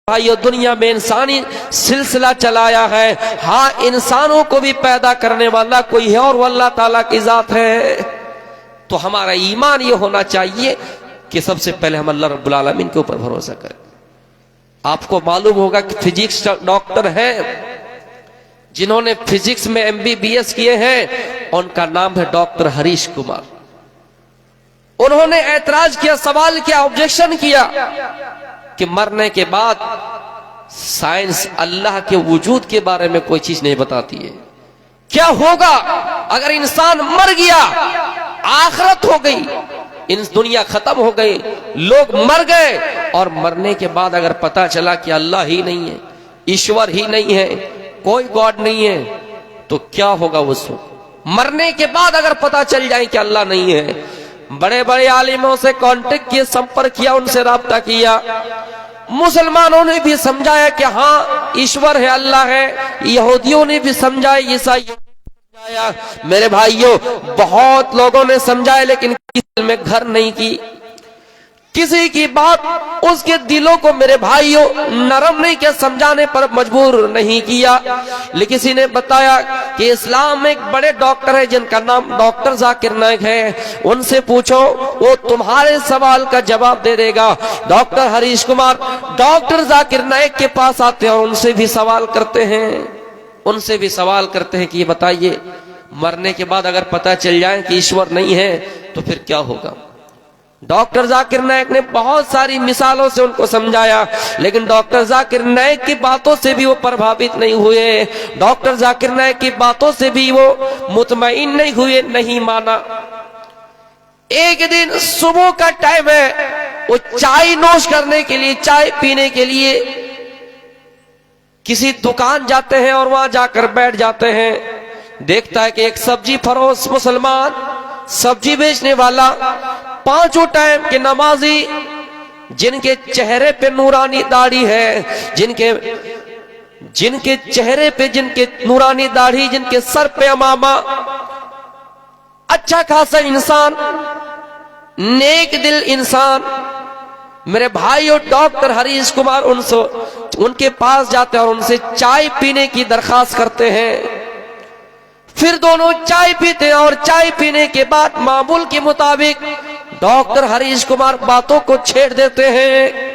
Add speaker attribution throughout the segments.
Speaker 1: भाइयों, दुनिया में इंसानी सिलसिला चलाया है। हाँ, इंसानों को भी पैदा करने वाला कोई है और वो अल्लाह ताला की जात है। तो हमारा ईमान ये होना चाहिए कि सबसे पहले हम अल्लाह रब्बुल आलमीन के ऊपर भरोसा करें। आपको मालूम होगा कि फिजिक्स डॉक्टर हैं जिन्होंने फिजिक्स में MBBS किए हैं, उनका नाम है डॉक्टर हरीश कुमार। उन्होंने ऐतराज किया, सवाल किया, ऑब्जेक्शन किया कि मरने के बाद साइंस अल्लाह के वजूद के बारे में कोई चीज नहीं बताती है। क्या होगा अगर इंसान मर गया, आखिरत हो गई, इन दुनिया खत्म हो गई, लोग मर गए और मरने के बाद अगर पता चला कि अल्लाह ही नहीं है, ईश्वर ही नहीं है, कोई गॉड नहीं है, तो क्या होगा उस वक्त? मरने के बाद अगर पता चल जाए कि अल्लाह नहीं है, बड़े बड़े आलिमों से कांटेक्ट किए, संपर्क किया, उनसे राब्ता किया, मुसलमानों ने भी समझाया कि हाँ ईश्वर है, अल्लाह है, यहूदियों ने भी समझाया, ईसाई समझाया, मेरे भाइयों बहुत लोगों ने समझाया, लेकिन किसी में घर नहीं की, किसी की बात उसके दिलों को मेरे भाइयों नरम नहीं के समझाने पर मजबूर नहीं किया। लेकिन किसी ने बताया कि इस्लाम में एक बड़े डॉक्टर है जिनका नाम डॉक्टर जाकिर नाइक है, उनसे पूछो, वो तुम्हारे सवाल का जवाब दे देगा। डॉक्टर हरीश कुमार डॉक्टर जाकिर नाइक के पास आते हैं और उनसे भी सवाल करते हैं कि ये बताइए, मरने के बाद अगर पता चल जाए कि ईश्वर नहीं है तो फिर क्या होगा? डॉक्टर जाकिर नाइक ने बहुत सारी मिसालों से उनको समझाया, लेकिन डॉक्टर जाकिर नाइक की बातों से भी वो प्रभावित नहीं हुए, डॉक्टर जाकिर नाइक की बातों से भी वो मुतमईन नहीं हुए, नहीं माना। एक दिन सुबह का टाइम है, वो चाय नोश करने के लिए, चाय पीने के लिए किसी दुकान जाते हैं और वहां जाकर बैठ जाते हैं। देखता है कि एक सब्जी फरोश मुसलमान, सब्जी बेचने वाला, पांचों टाइम के नमाजी, जिनके चेहरे पे नूरानी दाढ़ी है, जिनके चेहरे पे जिनके नूरानी दाढ़ी, जिनके सर पे अमामा, अच्छा खासा इंसान, नेक दिल इंसान, मेरे भाई और डॉक्टर हरीश कुमार उनके पास जाते हैं और उनसे चाय पीने की दरखास्त करते हैं। फिर दोनों चाय पीते हैं और चाय पीने के बाद मामूल के मुताबिक डॉक्टर हरीश कुमार बातों को छेड़ देते हैं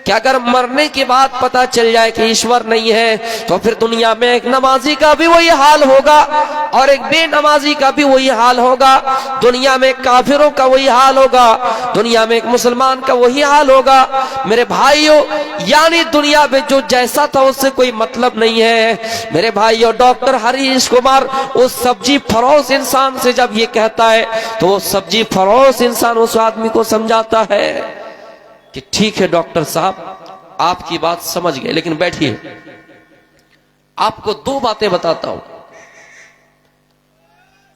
Speaker 1: कि अगर मरने के बाद पता चल जाए कि ईश्वर नहीं है तो फिर दुनिया में एक नमाजी का भी वही हाल होगा और एक बेनमाजी का भी वही हाल होगा, दुनिया में काफिरों का वही हाल होगा, दुनिया में एक मुसलमान का वही हाल होगा। मेरे भाइयों, यानी दुनिया में जो जैसा था उससे कोई मतलब नहीं है। मेरे भाइयों, डॉक्टर हरीश कुमार उस सब्जी फरोश इंसान से जब ये कहता है तो वो सब्जी फरोश इंसान उस आदमी को समझाता है कि ठीक है डॉक्टर साहब, आपकी बात समझ गए, लेकिन बैठिए, आपको दो बातें बताता हूं।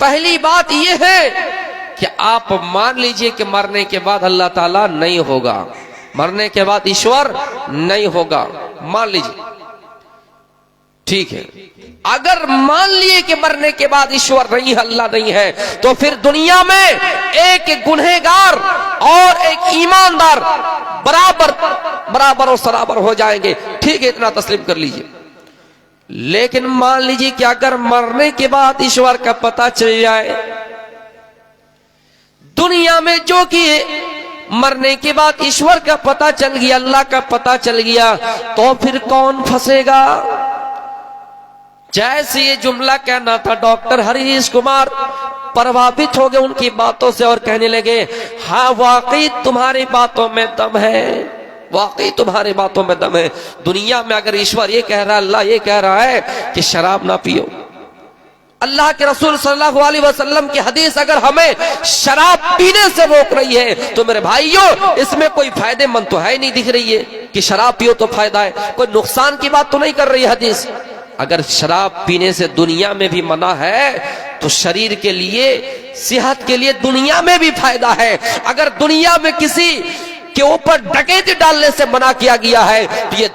Speaker 1: पहली बात यह है कि आप मान लीजिए कि मरने के बाद अल्लाह ताला नहीं होगा, मरने के बाद ईश्वर नहीं होगा, मान लीजिए, ठीक है। अगर मान लिए कि मरने के बाद ईश्वर नहीं है, अल्लाह नहीं है, तो फिर दुनिया में एक गुनहगार और एक ईमानदार बराबर और सराबर हो जाएंगे, ठीक है, इतना तस्लीम कर लीजिए। लेकिन मान लीजिए कि अगर मरने के बाद ईश्वर का पता चल जाए, दुनिया में जो कि मरने के बाद ईश्वर का पता चल गया, अल्लाह का पता चल गया, तो फिर कौन फंसेगा? जैसे ये जुमला कहना था, डॉक्टर हरीश कुमार प्रभावित हो गए उनकी बातों से और कहने लगे, हाँ वाकई तुम्हारी बातों में दम है, वाकई तुम्हारी बातों में दम है। दुनिया में अगर ईश्वर ये कह रहा है, अल्लाह ये कह रहा है कि शराब ना पियो, अल्लाह के रसूल सल्लल्लाहु अलैहि वसल्लम की हदीस अगर हमें शराब पीने से रोक रही है, तो मेरे भाइयों इसमें कोई फायदेमंद तो है नहीं दिख रही है कि शराब पियो तो फायदा है, कोई नुकसान की बात तो नहीं कर रही है हदीस। अगर शराब पीने से दुनिया में भी मना है तो शरीर के लिए, सेहत के लिए दुनिया में भी फायदा है। अगर दुनिया में किसी के ऊपर डकैती डालने से मना किया गया है, तो ये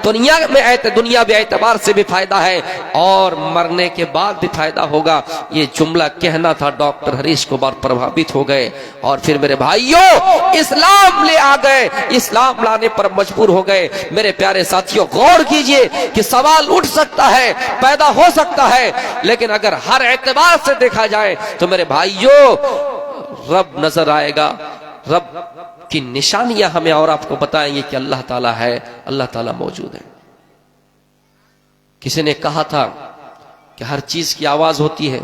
Speaker 1: दुनियावी एतबार से भी फायदा है और मरने के बाद भी फायदा होगा। ये जुमला कहना था, डॉक्टर हरीश कुमार प्रभावित हो गए और फिर मेरे भाइयों इस्लाम ले आ गए, इस्लाम लाने पर मजबूर हो गए। मेरे प्यारे साथियों, गौर कीजिए कि सवाल उठ सकता है, पैदा हो सकता है, लेकिन अगर हर एतबार से देखा जाए तो मेरे भाइयों रब नजर आएगा। रब की निशानियां हमें और आपको बताएंगे कि अल्लाह ताला है, अल्लाह ताला मौजूद है। किसी ने कहा था कि हर चीज की आवाज होती है,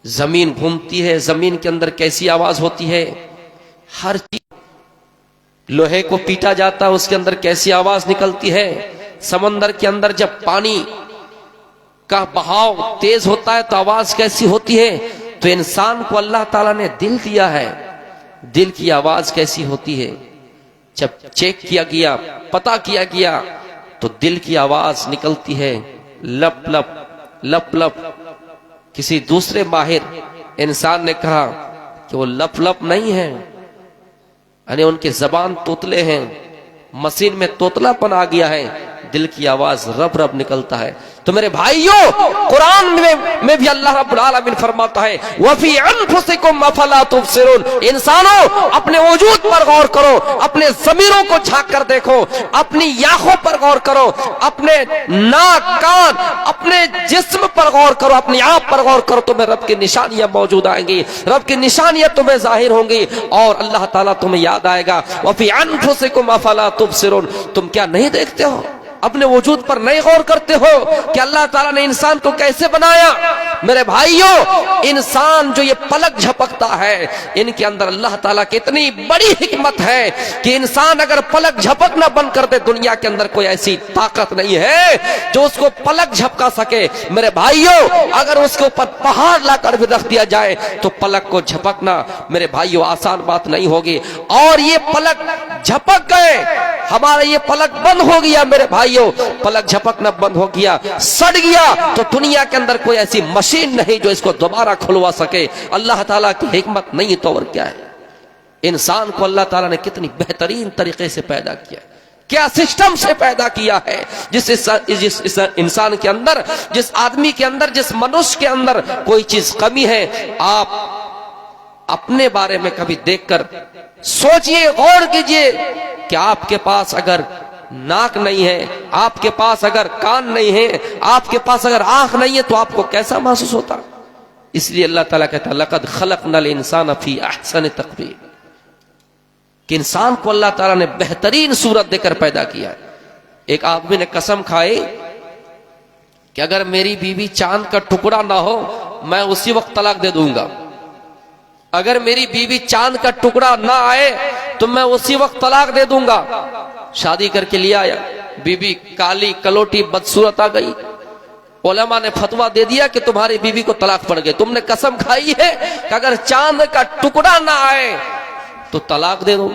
Speaker 1: जमीन घूमती है, जमीन के अंदर कैसी आवाज होती है, हर चीज, लोहे को पीटा जाता है उसके अंदर कैसी आवाज निकलती है, समंदर के अंदर जब पानी का बहाव तेज होता है तो आवाज कैसी होती है। तो इंसान को अल्लाह ताला ने दिल दिया है, दिल की आवाज कैसी होती है। जब चेक किया गया, पता किया गया, तो दिल की आवाज निकलती है लप लप लप लप। किसी दूसरे माहिर इंसान ने कहा कि वो लप लप नहीं है, यानी उनके जबान तोतले हैं, मशीन में तोतलापन आ गया है, दिल की आवाज रब रब निकलता है। तो मेरे भाइयों, कुरान में भी अल्लाह रब्बुल आलमीन फरमाता है वफी अनफुसिकुम अफला तुबसिरून, इंसानों अपने वजूद पर गौर करो, अपने ज़मीरों को झांक कर देखो, अपनी आंखों पर गौर करो, अपने नाक कान अपने जिस्म पर गौर करो, अपनी आप पर गौर करो, तुम्हें रब की निशानियां मौजूद आएंगी, रब की निशानियां तुम्हें जाहिर होंगी और अल्लाह ताला तुम्हें याद आएगा। वफी अनफुसिकुम अफला तुबसिरून, तुम क्या नहीं देखते हो, अपने वजूद पर नहीं गौर करते हो कि अल्लाह ताला ने इंसान को कैसे बनाया। मेरे भाइयों, इंसान जो ये पलक झपकता है, इनके अंदर अल्लाह ताला की इतनी बड़ी हिकमत है कि इंसान अगर पलक झपकना बंद कर दे, दुनिया के अंदर कोई ऐसी ताकत नहीं है जो उसको पलक झपका सके। मेरे भाइयों, अगर उसके ऊपर पहाड़ लाकर भी रख दिया जाए तो पलक को झपकना मेरे भाइयों आसान बात नहीं होगी। और ये पलक झपक गए, हमारा ये पलक बंद हो गया, मेरे भाइयों पलक झपकना बंद हो गया, सड़ गया, तो दुनिया के अंदर कोई ऐसी मशीन नहीं जो इसको दोबारा खुलवा सके। अल्लाह ताला की हिकमत नहीं तो और क्या है। इंसान को अल्लाह ताला ने कितनी बेहतरीन तरीके से पैदा किया, क्या सिस्टम से पैदा किया है। जिस इंसान के अंदर, जिस आदमी के अंदर, जिस मनुष्य के अंदर कोई चीज कमी है, आप अपने बारे में कभी देखकर सोचिए, गौर कीजिए कि आपके पास अगर नाक नहीं है, आपके पास अगर कान नहीं है, आपके पास अगर आंख नहीं है, तो आपको कैसा महसूस होता। इसलिए अल्लाह ताला कहता है लक़द खलक़नल इंसान फी अहसन तक़वीम, कि इंसान को अल्लाह ताला ने बेहतरीन सूरत देकर पैदा किया है। एक आदमी ने कसम खाई कि अगर मेरी बीवी चांद का टुकड़ा ना हो, मैं उसी वक्त तलाक दे दूंगा। अगर मेरी बीवी चांद का टुकड़ा ना आए तो मैं उसी वक्त तलाक दे दूंगा। शादी करके लिया आया, बीवी काली कलोटी बदसूरत आ गई, उलमा ने फतवा दे दिया कि तुम्हारी बीवी को तलाक पड़ गई। तुमने कसम खाई है कि अगर चांद का टुकड़ा ना आए तो तलाक दे दो,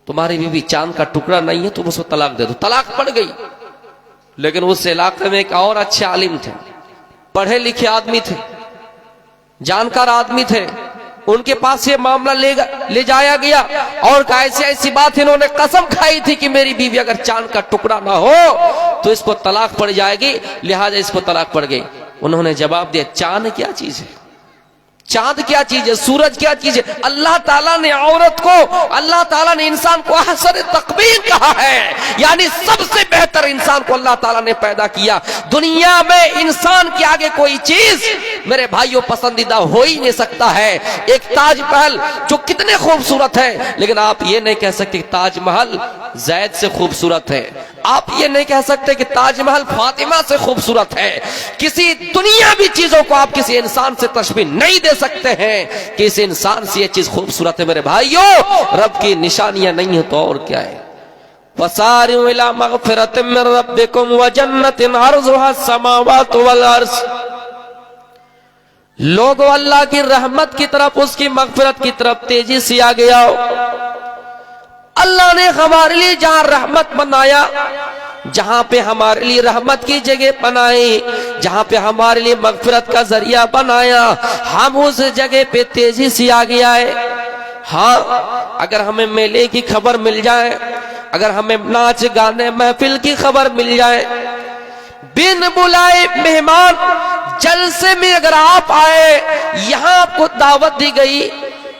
Speaker 1: तुम्हारी बीवी चांद का टुकड़ा नहीं है, तुम उसको तलाक दे दो। तलाक पड़ गई। लेकिन उस इलाके में एक और अच्छे आलिम थे, पढ़े लिखे आदमी थे, जानकार आदमी थे, उनके पास ये मामला ले जाया गया और ऐसी ऐसी बात इन्होंने कसम खाई थी कि मेरी बीवी अगर चांद का टुकड़ा ना हो तो इसको तलाक पड़ जाएगी, लिहाजा इसको तलाक पड़ गई। उन्होंने जवाब दिया, चांद क्या चीज है, चांद क्या चीज है, सूरज क्या चीज है। अल्लाह ताला ने औरत को, अल्लाह ताला ने इंसान को अहसन तक़वीम कहा है, यानी सबसे बेहतर इंसान को अल्लाह ताला ने पैदा किया। दुनिया में इंसान के आगे कोई चीज मेरे भाइयों पसंदीदा हो ही नहीं सकता है। एक ताजमहल जो कितने खूबसूरत है, लेकिन आप ये नहीं कह सकते कि ताजमहल जैद से खूबसूरत है, आप ये नहीं कह सकते कि ताजमहल फातिमा से खूबसूरत है। किसी दुनियावी चीजों को आप किसी इंसान से तशबीह नहीं दे सकते हैं कि इस इंसान से ये चीज खूबसूरत है। मेरे भाइयों, रब की निशानियां नहीं है तो और क्या है। वसारिउ इला मगफिरतिम मिन रब्बिकुम व जन्नतिन अर्जुहा समावातु वल अर्ज़, लोगों अल्लाह की रहमत की तरफ, उसकी मगफिरत की तरफ तेजी से आ गया। अल्लाह ने हमारे लिए जहां रहमत बनाया, जहां पे हमारे लिए रहमत की जगह बनाई, जहां पे हमारे लिए मगफिरत का जरिया बनाया, हम उस जगह पे तेजी से आ गया है। हाँ, अगर हमें मेले की खबर मिल जाए, अगर हमें नाच गाने महफिल की खबर मिल जाए, बिन बुलाए मेहमान जलसे में अगर आप आए, यहां आपको दावत दी गई,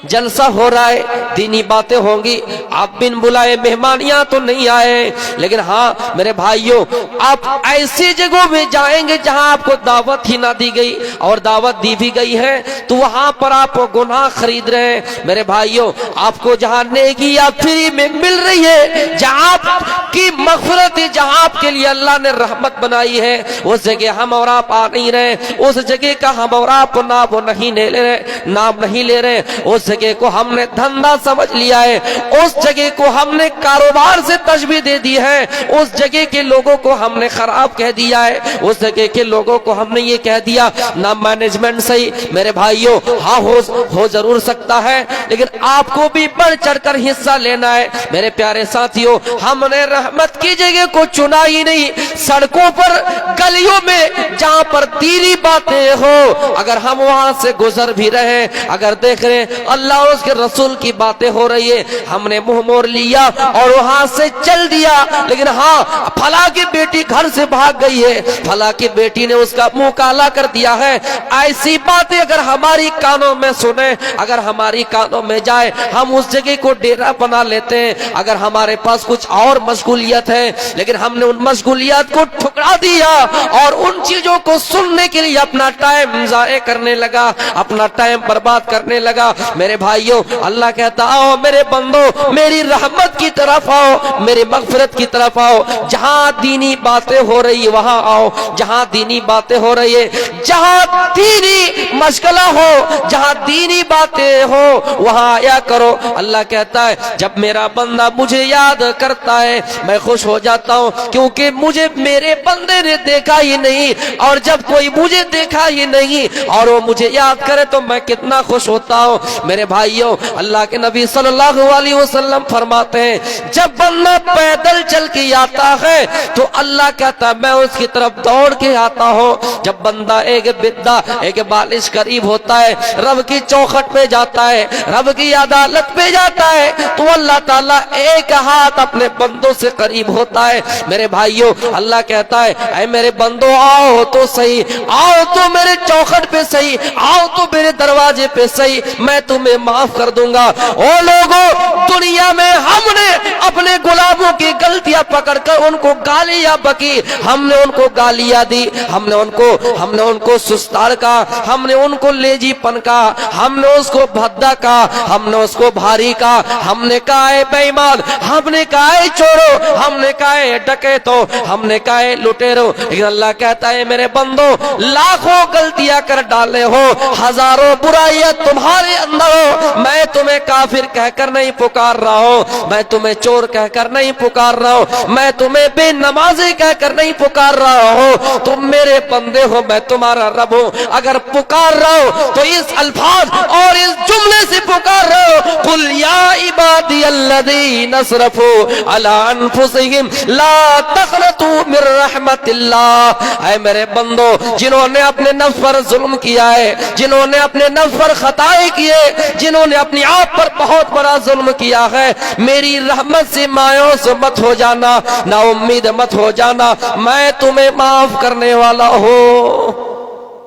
Speaker 1: जलसा हो रहा है, दीनी बातें होंगी, आप बिन बुलाए मेहमान यहाँ तो नहीं आए, लेकिन हाँ मेरे भाइयों, आप ऐसी जगहों में जाएंगे जहां आपको दावत ही ना दी गई, और दावत दी भी गई है तो वहां पर आप गुनाह खरीद रहे हैं। मेरे भाइयों, आपको जहां नेकी या फ्री में मिल रही है, जहां आपकी मग़फ़िरत है, जहां आपके लिए अल्लाह ने रहमत बनाई है, उस जगह हम और आप आ नहीं रहे, उस जगह का हम और आप नाम नहीं ले रहे, उस जगह को हमने धंधा समझ लिया है, उस जगह को हमने कारोबार से तशबीह दे दी है, उस जगह के लोगों को हमने खराब कह दिया है, उस जगह के लोगों को हमने ये कह दिया ना मैनेजमेंट सही। मेरे भाइयों, हाँ हो जरूर सकता है, लेकिन आपको भी बढ़ चढ़कर हिस्सा लेना है। मेरे प्यारे साथियों, हमने रहमत की जगह को चुना ही नहीं, सड़कों पर गलियों में जहां पर दीनी बातें हो, अगर हम वहां से गुजर भी रहे, अगर देख रहे अल्लाह और उसके रसूल की बातें हो रही है, हमने मुंह मोड़ लिया और वहां से चल दिया, लेकिन हाँ फला की बेटी घर से भाग गई है, फला की बेटी ने उसका मुंह काला कर दिया है, ऐसी बातें अगर हमारी कानों में सुने, अगर हमारी कानों में जाए, हम उस जगह को डेरा बना लेते हैं। अगर हमारे पास कुछ और मशगूलियत है, लेकिन हमने उन मशगूलियत को ठुकरा दिया और उन चीजों को सुनने के लिए अपना टाइम ज़ाया करने लगा, अपना टाइम बर्बाद करने लगा। मेरे भाइयों, अल्लाह कहता आओ मेरे बंदो, मेरी रहमत की तरफ आओ, मेरी मग़फ़िरत की तरफ आओ, जहां दीनी बातें हो रही है वहां आओ, जहां दीनी बातें हो रही है, जहां दीनी मशगला हो, जहां दीनी बातें हो वहां आया करो। अल्लाह कहता है जब मेरा बंदा मुझे याद करता है मैं खुश हो जाता हूं, क्योंकि मुझे मेरे बंदे ने देखा ही नहीं, और जब कोई मुझे देखा ही नहीं और वो मुझे याद करे तो मैं कितना खुश होता हूं। मेरे भाइयों, अल्लाह के नबी सल्लल्लाहु अलैहि वसल्लम फरमाते हैं जब बंदा पैदल चल के आता है तो अल्लाह कहता है मैं उसकी तरफ दौड़ के आता हूं। जब बंदा एक बिद्दा एक बालिश करीब होता है, रब की चौखट पे जाता है, रब की अदालत पे जाता है, तो अल्लाह ताला एक हाथ अपने बंदों से करीब होता है। मेरे भाइयों, अल्लाह कहता है ऐ मेरे बंदो आओ तो सही, आओ तो मेरे चौखट पे सही, आओ तो मेरे दरवाजे पे सही, मैं तुम्हें माफ कर दूंगा। ओ लोगों, दुनिया में हमने अपने गुलामों की गलतियां पकड़कर उनको गालियां बकी, हमने उनको गालियां दी, हमने उनको सुस्तार का, हमने उनको लेजीपन का, हमने उसको भद्दा का, हमने उसको भारी का, हमने कहा है बेईमान, हमने कहा है चोरो, हमने कहा है डकैतो, हमने कहा है लुटेरो। लेकिन अल्लाह कहता है मेरे बंदो, लाखों गलतियां कर डाले हो, हजारों बुराइयां तुम्हारे अंदर हो, मैं तुम्हें काफिर कहकर नहीं पुकार रहा हूं, मैं तुम्हें चोर कहकर नहीं पुकार रहा हूं, मैं तुम्हें बेनमाजी कहकर नहीं पुकार रहा हूं, तुम मेरे बंदे हो, मैं तुम्हारा रब हूं। अगर पुकार रहा हो तो इस अल्फाज और इस जुमले से पुकार रहा हो, कुल या इबादी अल्लज़ीना असरफू अला अनफुसिहिम ला तक़नतू मिर रहमतिल्लाह। ऐ मेरे बंदो, जिन्होंने अपने नफ्स पर जुल्म किया है, जिन्होंने अपने नफ्स पर खताएं किए, जिन्होंने अपने आप पर बहुत बड़ा जुल्म किया है, मेरी रहमत से मायूस मत हो जाना, ना उम्मीद मत हो जाना, मैं तुम्हें माफ करने वाला हूं।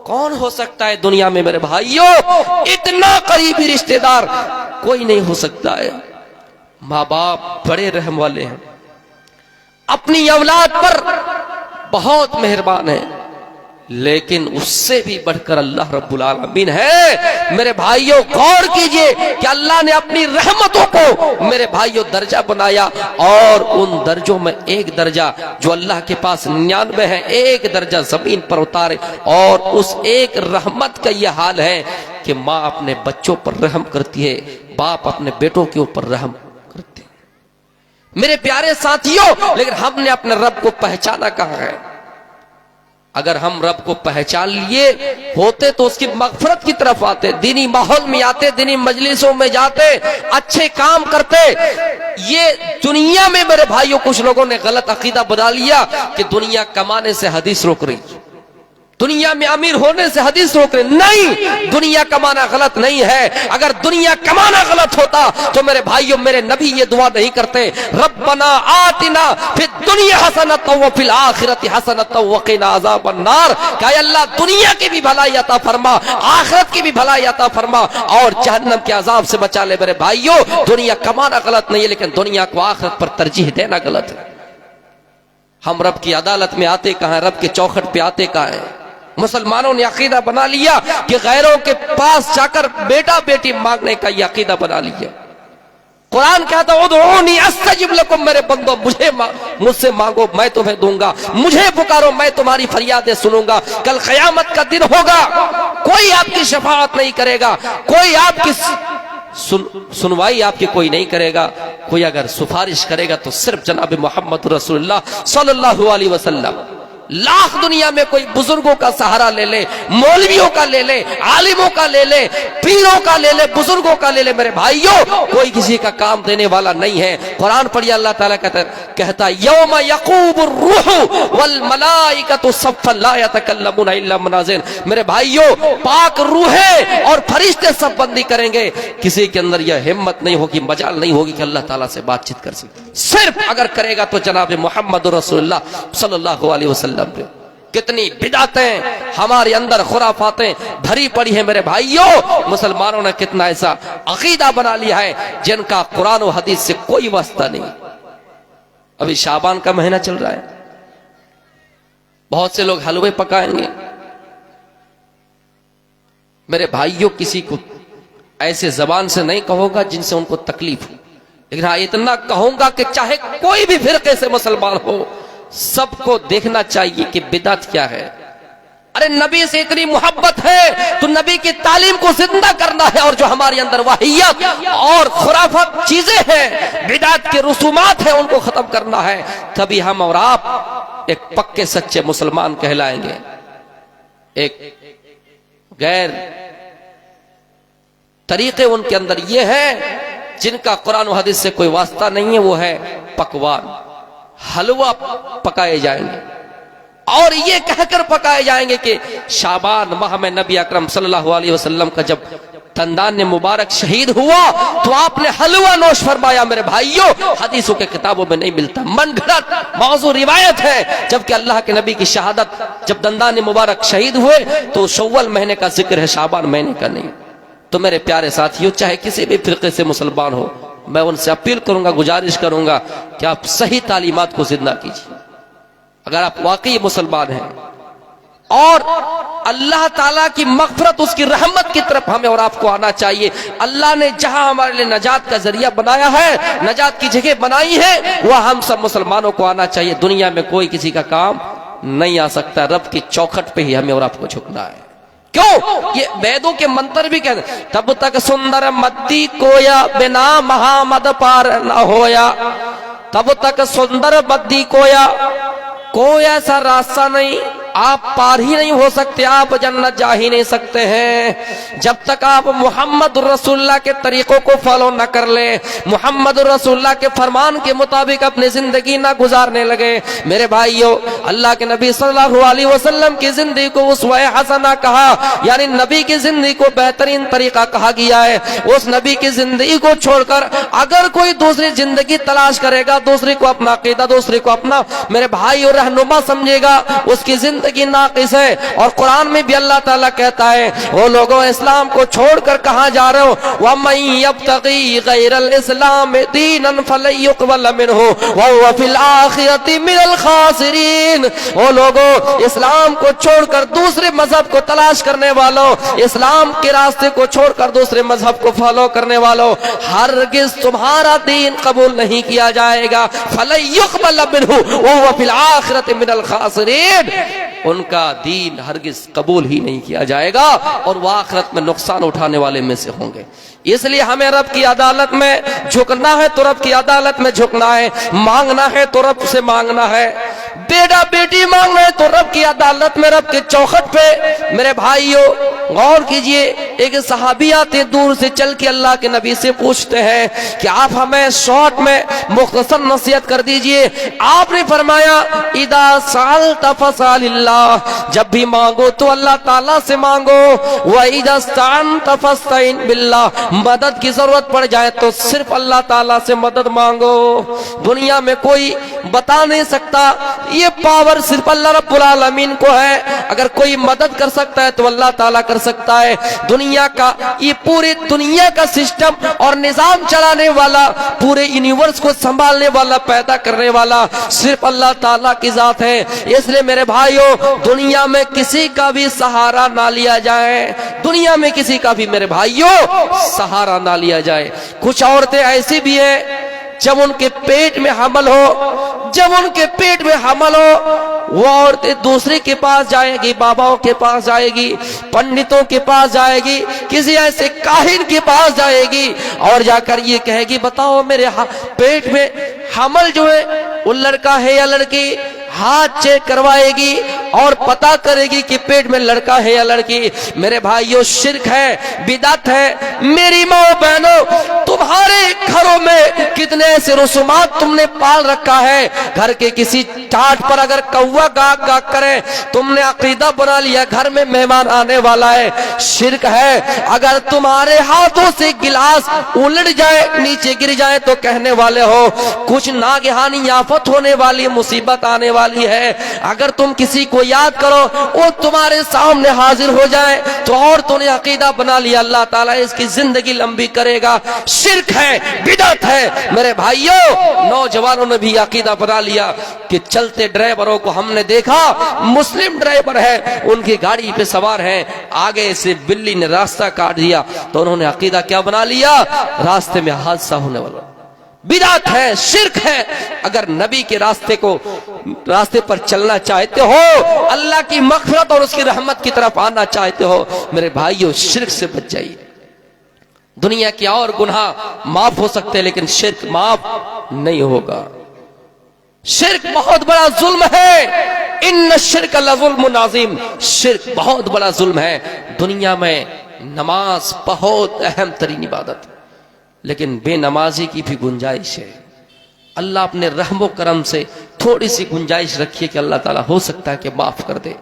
Speaker 1: कौन हो सकता है दुनिया में मेरे भाइयों, इतना करीबी रिश्तेदार कोई नहीं हो सकता है। माँ बाप बड़े रहम वाले हैं, अपनी औलाद पर बहुत मेहरबान है, लेकिन उससे भी बढ़कर अल्लाह रब्बुल आलमीन है। मेरे भाइयों, गौर कीजिए कि अल्लाह ने अपनी रहमतों को मेरे भाइयों दर्जा बनाया, और उन दर्जों में एक दर्जा जो अल्लाह के पास 99 है, एक दर्जा जमीन पर उतारे, और उस एक रहमत का यह हाल है कि माँ अपने बच्चों पर रहम करती है, बाप अपने बेटों के ऊपर रहम करते हैं। मेरे प्यारे साथियों, लेकिन हमने अपने रब को पहचाना कहाँ है? अगर हम रब को पहचान लिए होते तो उसकी मग़फ़िरत की तरफ आते, दीनी माहौल में आते, दीनी मजलिसों में जाते, अच्छे काम करते। ये दुनिया में मेरे भाइयों कुछ लोगों ने गलत अकीदा बना लिया कि दुनिया कमाने से हदीस रोक रही। दुनिया में अमीर होने से हदीस रोक रहे नहीं, दुनिया कमाना गलत नहीं है। अगर दुनिया कमाना गलत होता तो मेरे भाइयों मेरे नबी ये दुआ नहीं करते, रब्बना आतिना फिद दुनिया हसनतन व फिल आखिरति हसनतन व क़िना अज़ाबन नार। क्या अल्लाह दुनिया की भी भलाई अता फरमा, आखिरत की भी भलाई अता फरमा और जहन्नम के अजाब से बचा ले। मेरे भाइयों दुनिया कमाना गलत नहीं है, लेकिन दुनिया को आखिरत पर तरजीह देना गलत है। हम रब की अदालत में आते कहां, रब के चौखट पे आते कहां है? मुसलमानों ने अकीदा बना लिया कि गैरों के पास जाकर बेटा बेटी मांगने का ये अकीदा बना लिया। कुरान कहता है उदऊनी अस्तजिब लकुम, मेरे बंदो मुझसे मांगो मैं तुम्हें दूंगा, मुझे पुकारो मैं तुम्हारी फरियादें सुनूंगा। कल क़यामत का दिन होगा, कोई आपकी शफाअत नहीं करेगा, कोई आपकी सुनवाई आपकी कोई नहीं करेगा। कोई अगर सिफारिश करेगा तो सिर्फ जनाब मोहम्मद रसूलुल्लाह सल्लल्लाहु अलैहि वसल्लम। लाख दुनिया में कोई बुजुर्गों का सहारा ले ले, मौलवियों का ले ले, आलिमों का ले ले, पीरों का ले ले, बुजुर्गों का ले ले, मेरे भाइयों कोई किसी का काम देने वाला नहीं है। कुरान पढ़िए, अल्लाह ताला कहता यौम यक़ूमुर रूहु वल मलाइकतु सफ़्फ़न ला यतकल्लमुना इल्ला मुनाज़िन। मेरे भाइयों पाक रूहें और फरिश्ते सब बंदी करेंगे, किसी के अंदर यह हिम्मत नहीं होगी, मजाल नहीं होगी कि अल्लाह ताला से बातचीत कर सके। सिर्फ अगर करेगा तो जनाब मोहम्मद रसूलुल्लाह सल्लल्लाहु अलैहि वसल्लम। कितनी बिदातें हमारे अंदर, खुराफातें भरी पड़ी है। मेरे भाइयों मुसलमानों ने कितना ऐसा अकीदा बना लिया है जिनका कुरान और हदीस से कोई वास्ता नहीं। अभी शाबान का महीना चल रहा है, बहुत से लोग हलवे पकाएंगे। मेरे भाइयों किसी को ऐसे जबान से नहीं कहूंगा जिनसे उनको तकलीफ हो, लेकिन हाँ इतना कहूंगा कि चाहे कोई भी फिरके से मुसलमान हो, सबको देखना चाहिए कि बिदअत क्या है। अरे नबी से इतनी मोहब्बत है तो नबी की तालीम को जिंदा करना है, और जो हमारे अंदर वाहियत और खुराफत चीजें हैं, बिदअत के रसूमात हैं, उनको खत्म करना है। तभी हम और आप एक पक्के सच्चे मुसलमान कहलाएंगे। एक गैर तरीके उनके अंदर ये है जिनका कुरान और हदीस से कोई वास्ता नहीं है, वो है पकवान, हलवा पकाए जाएंगे और ये कहकर पकाए जाएंगे कि शाबान माह में नबी अकरम सल्लल्लाहु अलैहि वसल्लम का जब तंदान मुबारक शहीद हुआ तो आपने हलवा नोश फरमाया। मेरे भाइयों हदीसों के किताबों में नहीं मिलता, मनगढ़ंत मौजू रिवायत है। जबकि अल्लाह के नबी की शहादत जब दंदान मुबारक शहीद हुए तो शव्वल महीने का जिक्र है, शाबान महीने का नहीं। तो मेरे प्यारे साथियों, चाहे किसी भी फिरके से मुसलमान हो, मैं उनसे अपील करूंगा, गुजारिश करूंगा कि आप सही तालीमात को जिंदा कीजिए। अगर आप वाकई मुसलमान हैं और अल्लाह ताला की मग़फ़िरत, उसकी रहमत की तरफ हमें और आपको आना चाहिए। अल्लाह ने जहां हमारे लिए नजात का जरिया बनाया है, नजात की जगह बनाई है, वह हम सब मुसलमानों को आना चाहिए। दुनिया में कोई किसी का काम नहीं आ सकता, रब की चौखट पे ही हमें और आपको झुकना है। क्यों? ये वेदों के मंत्र भी कहते हैं, तब तक सुंदर मद्दी कोया बिना महामद पार न होया। तब तक सुंदर मद्दी कोया, कोई ऐसा रास्ता नहीं, आप पार ही नहीं हो सकते, आप जन्नत जा ही नहीं सकते हैं जब तक आप मोहम्मद रसूलुल्लाह के तरीकों को फॉलो न कर ले, मोहम्मद रसूलुल्लाह के फरमान के मुताबिक अपनी जिंदगी ना गुजारने लगे। मेरे भाइयों अल्लाह के नबी सल्लल्लाहु अलैहि वसल्लम की जिंदगी को उसवा हसना कहा, यानी नबी की जिंदगी को बेहतरीन तरीका कहा गया है। उस नबी की जिंदगी को छोड़कर अगर कोई दूसरी जिंदगी तलाश करेगा, दूसरे को अपना अकीदा, दूसरे को अपना मेरे भाई और रहनुमा समझेगा, उसकी जिंदगी नाकिस है। और कुरान में भी अल्लाह ताला कहता है, वो लोगों इस्लाम को छोड़कर कहां जा रहे हो, वमन यब्तगी गैरल इस्लाम दीनन फलन युक़बल मिनहु वहुव फिल आखिरति मिनल खासिरीन। वो लोगों इस्लाम को छोड़कर दूसरे मजहब को तलाश करने वालों, इस्लाम के रास्ते को छोड़कर दूसरे मजहब को फॉलो करने वालों, हरगिज तुम्हारा दीन कबूल नहीं किया जाएगा। फलन युक़बल मिनहु वहुव फिल आखिरति मिनल खासिरीन, उनका दीन हरगिज कबूल ही नहीं किया जाएगा और वह आखिरत में नुकसान उठाने वाले में से होंगे। इसलिए हमें रब की अदालत में झुकना है तो रब की अदालत में झुकना है, मांगना है तो रब से मांगना है, बेटा बेटी मांगना है तो रब की अदालत में, रब के चौखट पे। मेरे भाइयों गौर कीजिए, एक सहाबी आते दूर से चल के अल्लाह के नबी से पूछते हैं कि आप हमें शॉर्ट में मुख्तसर नसीहत कर दीजिए। आपने फरमाया इदा साल तफसालिल्लाह, जब भी मांगो तो अल्लाह ताला से मांगो, व इदा स्तान तफस्ताइन बिल्लाह, मदद की जरूरत पड़ जाए तो सिर्फ अल्लाह ताला से मदद मांगो। दुनिया में कोई बता नहीं सकता, ये पावर सिर्फ अल्लाह रब्बुल आलमीन को है। अगर कोई मदद कर सकता है तो अल्लाह ताला कर सकता है। दुनिया का ये पूरे दुनिया का सिस्टम और निजाम चलाने वाला, पूरे यूनिवर्स को संभालने वाला, पैदा करने वाला सिर्फ अल्लाह ताला की जात है। इसलिए मेरे भाइयों, दुनिया में किसी का भी सहारा ना लिया जाए, दुनिया में किसी का भी मेरे भाइयों सहारा ना लिया जाए। कुछ औरतें ऐसी भी है जब उनके पेट में हमल हो, जब उनके पेट में हमल हो, वो औरतें दूसरे के पास जाएगी, बाबाओं के पास जाएगी, पंडितों के पास जाएगी, किसी ऐसे काहिन के पास जाएगी और जाकर ये कहेगी बताओ मेरे पेट में हमल जो है वो लड़का है या लड़की। हाथ चेक करवाएगी और पता करेगी कि पेट में लड़का है या लड़की। मेरे भाइयों, शिर्क है, बिदअत है। मेरी माँ बहनों, तुम्हारे घरों में कितने ऐसे रसूमात तुमने पाल रखा है। घर के किसी टाट पर अगर कौवा गाक गाक करे, तुमने अकीदा बना लिया घर में मेहमान आने वाला है। शिर्क है। अगर तुम्हारे हाथों से गिलास उलट जाए, नीचे गिर जाए तो कहने वाले हो कुछ नागहानी आफत होने वाली, मुसीबत आने वाली है। अगर तुम किसी को याद करो वो तुम्हारे सामने हाजिर हो जाए तो और तूने अकीदा बना लिया अल्लाह ताला इसकी जिंदगी लंबी करेगा। शिर्क है, बिदअत है। मेरे भाइयों, नौजवानों ने भी अकीदा बना लिया कि चलते ड्राइवरों को हमने देखा, मुस्लिम ड्राइवर है, उनकी गाड़ी पे सवार है, आगे से बिल्ली ने रास्ता काट दिया तो उन्होंने अकीदा क्या बना लिया, रास्ते में हादसा होने वाला। बिदअत है, शिर्क है। अगर नबी के रास्ते पर चलना चाहते हो, अल्लाह की मग़फ़िरत और उसकी रहमत की तरफ आना चाहते हो, मेरे भाइयों शिर्क से बच जाइए। दुनिया के और गुनाह माफ हो सकते हैं लेकिन शिर्क माफ नहीं होगा। शिर्क बहुत बड़ा जुल्म है। इन्न शिर्क लज़ुल्मुन अज़ीम, शिर्क बहुत बड़ा जुल्म है। दुनिया में नमाज बहुत अहम तरीन इबादत है, लेकिन बेनमाजी की भी गुंजाइश है। अल्लाह अपने रहमो करम से थोड़ी सी गुंजाइश रखिए कि अल्लाह ताला हो सकता है कि माफ कर दे,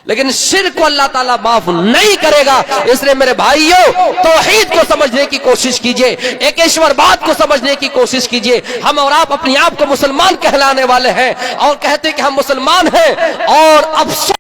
Speaker 1: लेकिन शिर्क को अल्लाह ताला माफ नहीं करेगा। इसलिए मेरे भाइयों, तौहीद को समझने की कोशिश कीजिए, एकेश्वरवाद को समझने की कोशिश कीजिए। हम और आप अपने आप को मुसलमान कहलाने वाले हैं और कहते हैं कि हम मुसलमान हैं, और अफसोस